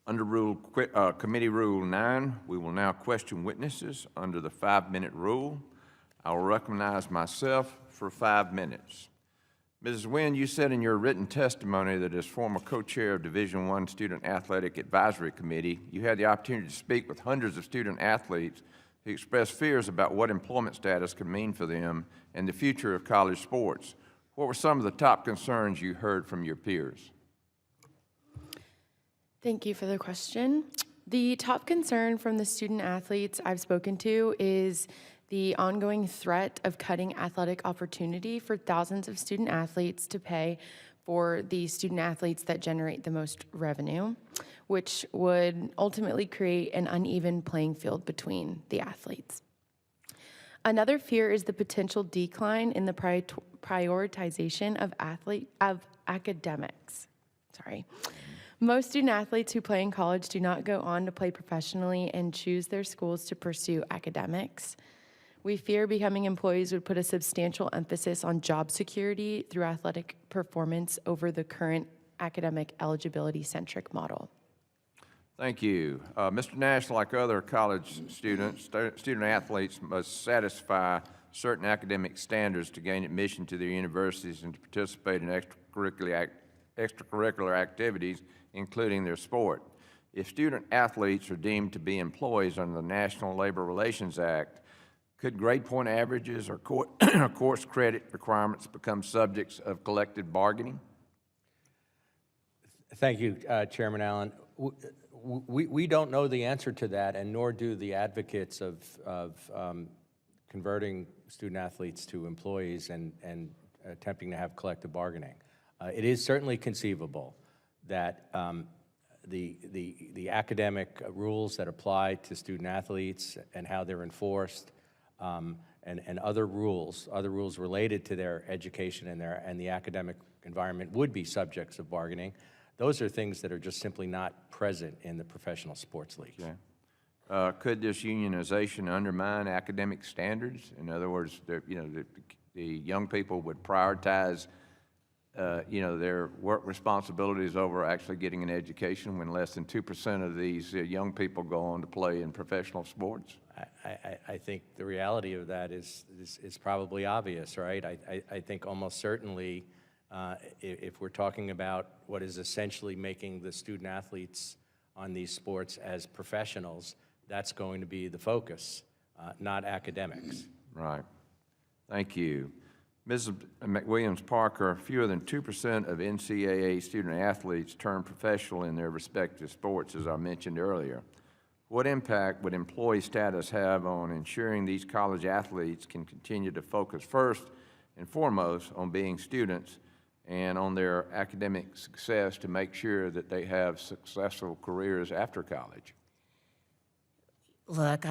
Under Committee Rule 9, we will now question witnesses under the 5-minute rule. I will recognize myself for 5 minutes. Mrs. Wynn, you said in your written testimony that as former co-chair of Division I Student Athletic Advisory Committee, you had the opportunity to speak with hundreds of student athletes who expressed fears about what employment status could mean for them and the future of college sports. What were some of the top concerns you heard from your peers? Thank you for the question. The top concern from the student athletes I've spoken to is the ongoing threat of cutting athletic opportunity for thousands of student athletes to pay for the student athletes that generate the most revenue, which would ultimately create an uneven playing field between the athletes. Another fear is the potential decline in the prioritization of academics. Most student athletes who play in college do not go on to play professionally and choose their schools to pursue academics. We fear becoming employees would put a substantial emphasis on job security through athletic performance over the current academic eligibility-centric model. Thank you. Mr. Nash, like other college students, student athletes must satisfy certain academic standards to gain admission to their universities and to participate in extracurricular activities, including their sport. If student athletes are deemed to be employees under the National Labor Relations Act, could grade point averages or course credit requirements become subjects of collective bargaining? Thank you, Chairman Allen. We don't know the answer to that, and nor do the advocates of converting student athletes to employees and attempting to have collective bargaining. It is certainly conceivable that the academic rules that apply to student athletes and how they're enforced, and other rules related to their education and the academic environment would be subjects of bargaining. Those are things that are just simply not present in the professional sports leagues. Okay. Could this unionization undermine academic standards? In other words, the young people would prioritize their work responsibilities over actually getting an education when less than 2% of these young people go on to play in professional sports? I think the reality of that is probably obvious, right? I think almost certainly if we're talking about what is essentially making the student athletes on these sports as professionals, that's going to be the focus, not academics. Right. Thank you. Ms. McWilliams-Parker, fewer than 2% of NCAA student athletes turn professional in their respective sports, as I mentioned earlier. What impact would employee status have on ensuring these college athletes can continue to focus first and foremost on being students and on their academic success to make sure that they have successful careers after college? Look,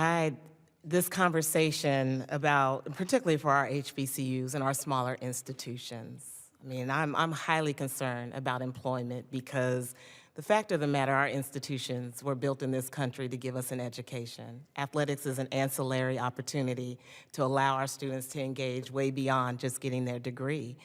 this conversation about, particularly for our HBCUs and our smaller institutions, I mean, I'm highly concerned about employment because the fact of the matter, our institutions were built in this country to give us an education. Athletics is an ancillary opportunity to allow our students to engage way beyond just getting their degree.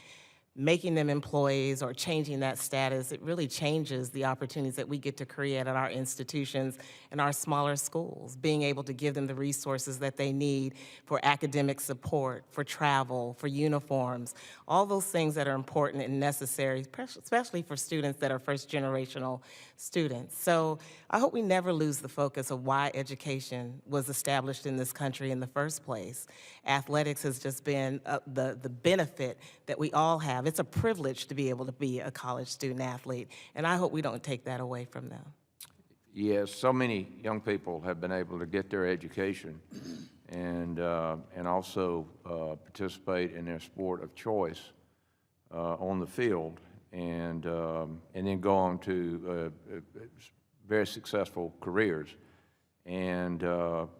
Making them employees or changing that status, it really changes the opportunities that we get to create at our institutions and our smaller schools, being able to give them the resources that they need for academic support, for travel, for uniforms, all those things that are important and necessary, especially for students that are first-generational students. So I hope we never lose the focus of why education was established in this country in the first place. Athletics has just been the benefit that we all have. It's a privilege to be able to be a college student athlete, and I hope we don't take that away from them. Yes, so many young people have been able to get their education and also participate in their sport of choice on the field, and then go on to very successful careers. And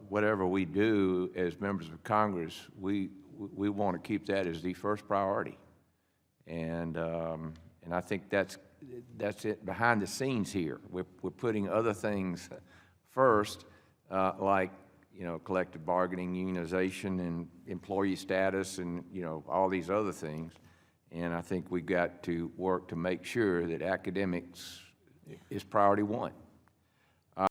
whatever we do as members of Congress, we want to keep that as the first priority. And I think that's it behind the scenes here. We're putting other things first, like collective bargaining, unionization, and employee status, and all these other things. And I think we got to work to make sure that academics is priority one.